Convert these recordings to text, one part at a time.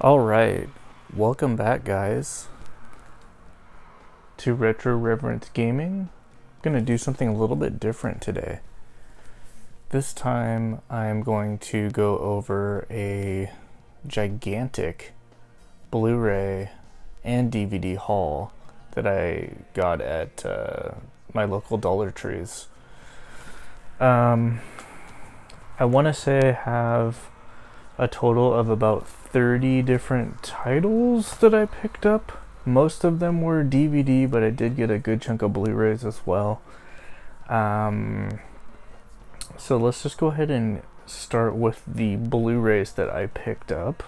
All right, welcome back, guys, to Retro Reverence Gaming. I'm gonna do something a little bit different today. This time, I'm going to go over a gigantic Blu-ray and DVD haul that I got at my local Dollar Trees. I want to say I have a total of about 30 different titles that I picked up. Most of them were DVD, but I did get a good chunk of Blu-rays as well. So let's just go ahead and start with the Blu-rays that I picked up.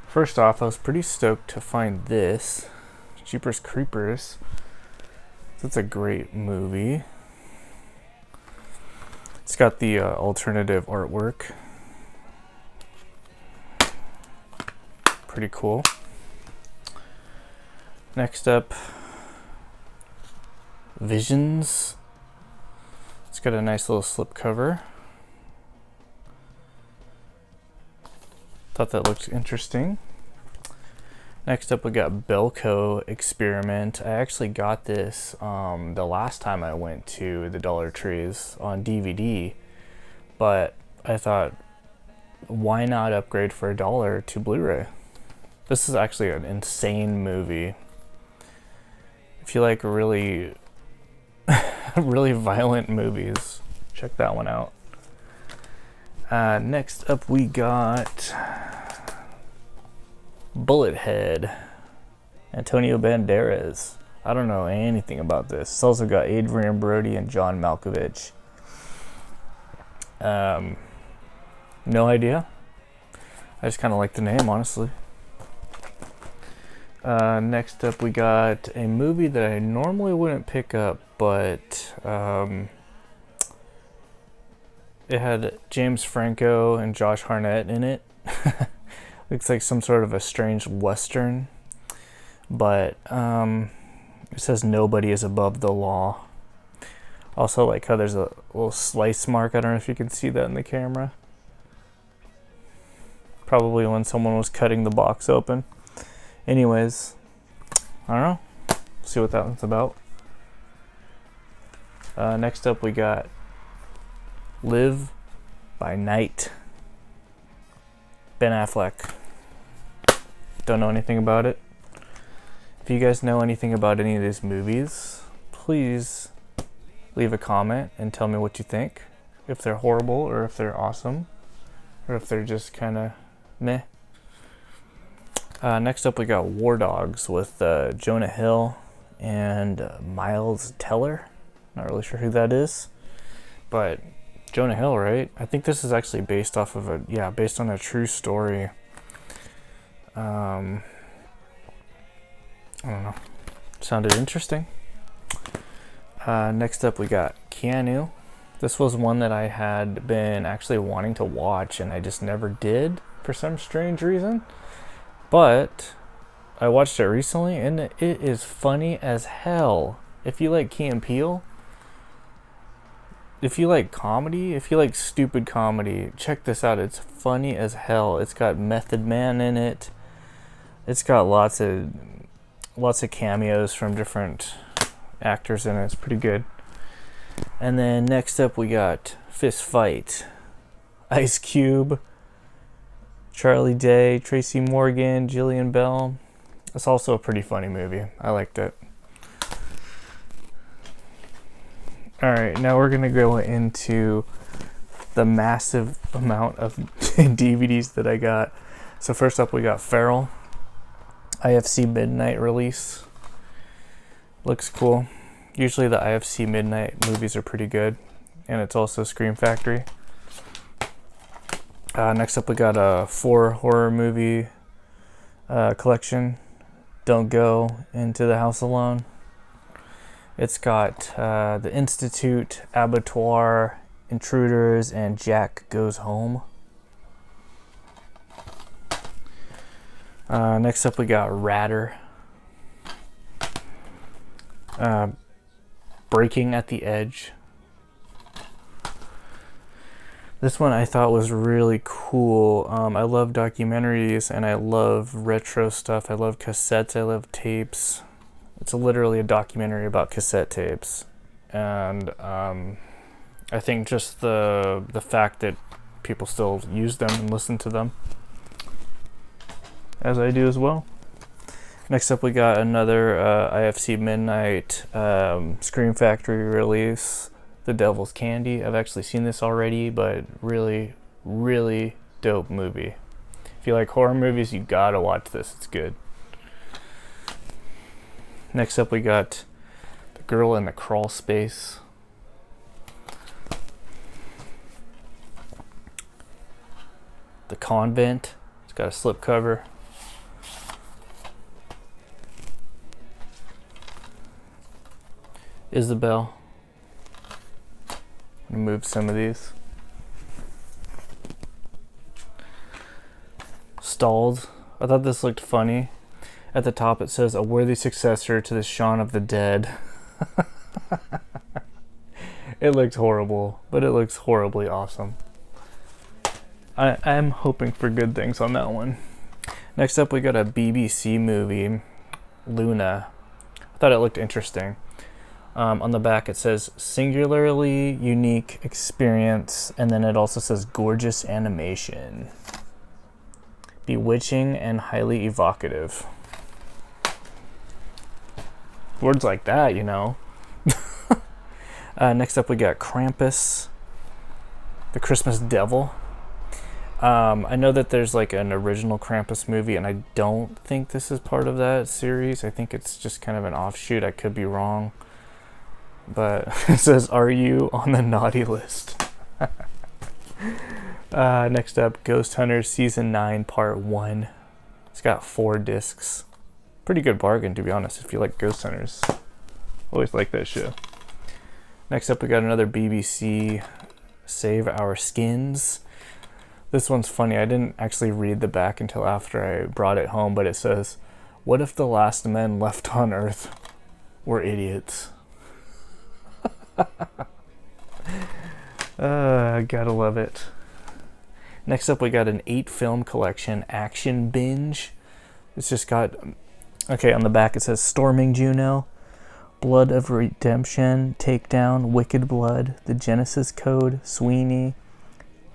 First off, I was pretty stoked to find this, Jeepers Creepers. That's a great movie. It's got the alternative artwork. Pretty cool. Next up, Visions. It's got a nice little slipcover. Thought that looked interesting. Next up, we got Belko Experiment. I actually got this the last time I went to the Dollar Trees on DVD, but I thought, why not upgrade for $1 to Blu-ray? This is actually an insane movie. If you like really, really violent movies, check that one out. Next up, we got Bullethead, Antonio Banderas. I don't know anything about this. It's also got Adrian Brody and John Malkovich. No idea. I just kind of like the name, honestly. Next up, we got a movie that I normally wouldn't pick up, but it had James Franco and Josh Hartnett in it. Looks like some sort of a strange Western, but it says nobody is above the law. Also, like how there's a little slice mark. I don't know if you can see that in the camera. Probably when someone was cutting the box open. Anyways, I don't know. See what that one's about. Next up, we got Live by Night. Ben Affleck. Don't know anything about it. If you guys know anything about any of these movies, please leave a comment and tell me what you think. If they're horrible, or if they're awesome, or if they're just kind of meh. Next up, we got War Dogs with Jonah Hill and Miles Teller. Not really sure who that is, but Jonah Hill, right? I think this is actually based off of based on a true story. I don't know. Sounded interesting. Next up, we got Keanu. This was one that I had been actually wanting to watch, and I just never did for some strange reason. But I watched it recently, and it is funny as hell. If you like Key and Peele, if you like comedy, if you like stupid comedy, check this out. It's funny as hell. It's got Method Man in it. It's got lots of cameos from different actors in it. It's pretty good. And then next up, we got Fist Fight. Ice Cube, Charlie Day, Tracy Morgan, Jillian Bell. It's also a pretty funny movie. I liked it. Alright, now we're going to go into the massive amount of DVDs that I got. So first up, we got Feral. IFC Midnight release. Looks cool. Usually the IFC Midnight movies are pretty good. And it's also Scream Factory. Next up, we got a 4 horror movie collection. Don't Go Into the House Alone. It's got The Institute, Abattoir, Intruders, and Jack Goes Home. Next up, we got Ratter. Breaking at the Edge. This one I thought was really cool. I love documentaries and I love retro stuff. I love cassettes, I love tapes. It's literally a documentary about cassette tapes. And I think just the fact that people still use them and listen to them, as I do as well. Next up we got another IFC Midnight Scream Factory release, The Devil's Candy. I've actually seen this already, but really, really dope movie. If you like horror movies, you gotta watch this. It's good. Next up we got The Girl in the Crawl Space. The Convent. It's got a slipcover. Isabel. Move some of these. Stalled. I thought this looked funny. At the top it says, a worthy successor to the Shaun of the Dead. It looked horrible, but it looks horribly awesome. I'm hoping for good things on that one. Next up we got a BBC movie, Luna. I thought it looked interesting. On the back it says singularly unique experience, and then it also says gorgeous animation, bewitching and highly evocative. Words like that, you know. Next up we got Krampus, the Christmas Devil. I know that there's like an original Krampus movie, and I don't think this is part of that series. I think it's just kind of an offshoot. I could be wrong. But it says, are you on the naughty list? Next up, Ghost Hunters Season 9 Part 1. It's got 4 discs. Pretty good bargain, to be honest, if you like Ghost Hunters. Always like that show. Next up, we got another BBC, Save Our Skins. This one's funny. I didn't actually read the back until after I brought it home, but it says, what if the last men left on Earth were idiots? Gotta love it. Next up we got an 8 film collection, Action Binge. It's just got, okay, on the back it says Storming Juno, Blood of Redemption, Takedown, Wicked Blood, The Genesis Code, Sweeney,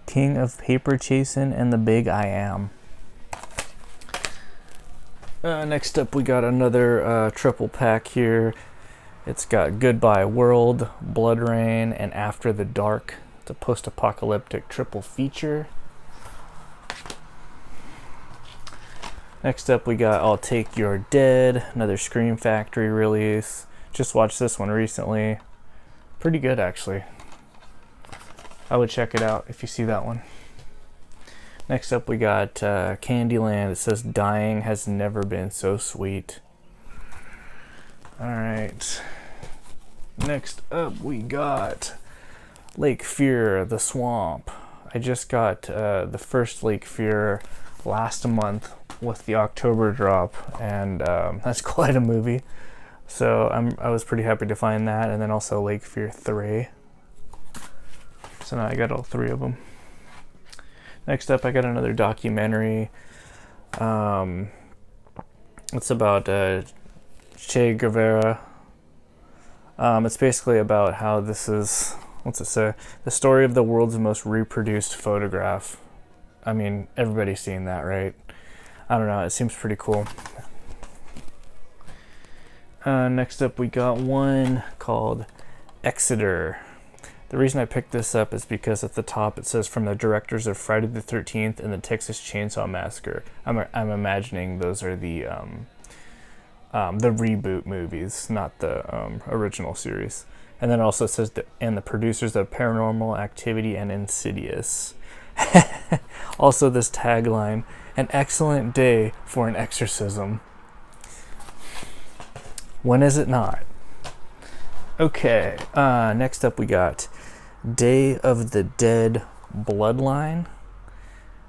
King of Paper Chasin', and The Big I Am. Next up we got another triple pack here. It's got Goodbye World, Blood Rain, and After the Dark. It's a post-apocalyptic triple feature. Next up we got I'll Take Your Dead, another Scream Factory release. Just watched this one recently. Pretty good, actually. I would check it out if you see that one. Next up we got Candyland. It says dying has never been so sweet. Alright. Next up we got Lake Fear, The Swamp. I just got the first Lake Fear last month with the October drop, and that's quite a movie. So I was pretty happy to find that, and then also Lake Fear 3. So now I got all 3 of them. Next up I got another documentary. It's about Che Guevara. It's basically about how this is, what's it say? The story of the world's most reproduced photograph. I mean, everybody's seen that, right? I don't know, it seems pretty cool. Next up we got one called Exeter. The reason I picked this up is because at the top it says from the directors of Friday the 13th and the Texas Chainsaw Massacre. I'm imagining those are the reboot movies, not the original series. And then it also says and the producers of Paranormal Activity and Insidious. Also this tagline, an excellent day for an exorcism. When is it not? Okay, next up we got Day of the Dead Bloodline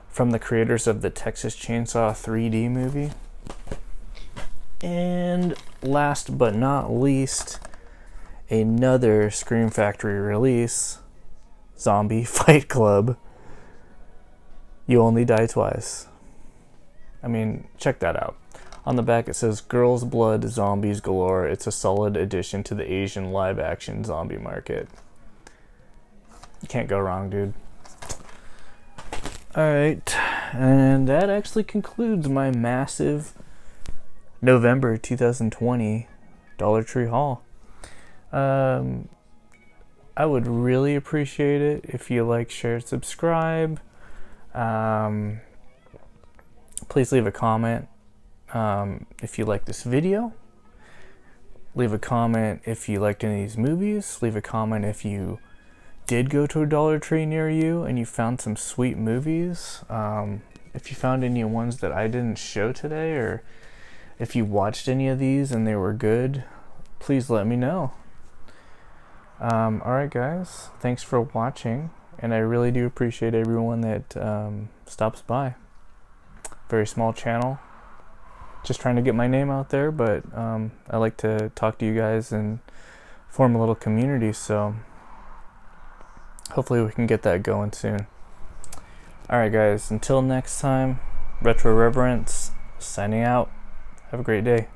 from the creators of the Texas Chainsaw 3D movie. And last but not least, another Scream Factory release, Zombie Fight Club. You only die twice. I mean, check that out. On the back it says Girls, Blood, Zombies Galore. It's a solid addition to the Asian live action zombie market. You can't go wrong, dude. Alright, and that actually concludes my massive November 2020 Dollar Tree haul. I would really appreciate it if you like, share, subscribe. Please leave a comment if you like this video. Leave a comment if you liked any of these movies. Leave a comment if you did go to a Dollar Tree near you and you found some sweet movies. If you found any ones that I didn't show today, or if you watched any of these and they were good, please let me know. Alright guys, thanks for watching, and I really do appreciate everyone that stops by. Very small channel, just trying to get my name out there, but I like to talk to you guys and form a little community, so hopefully we can get that going soon. Alright guys, until next time, Retro Reverence, signing out. Have a great day.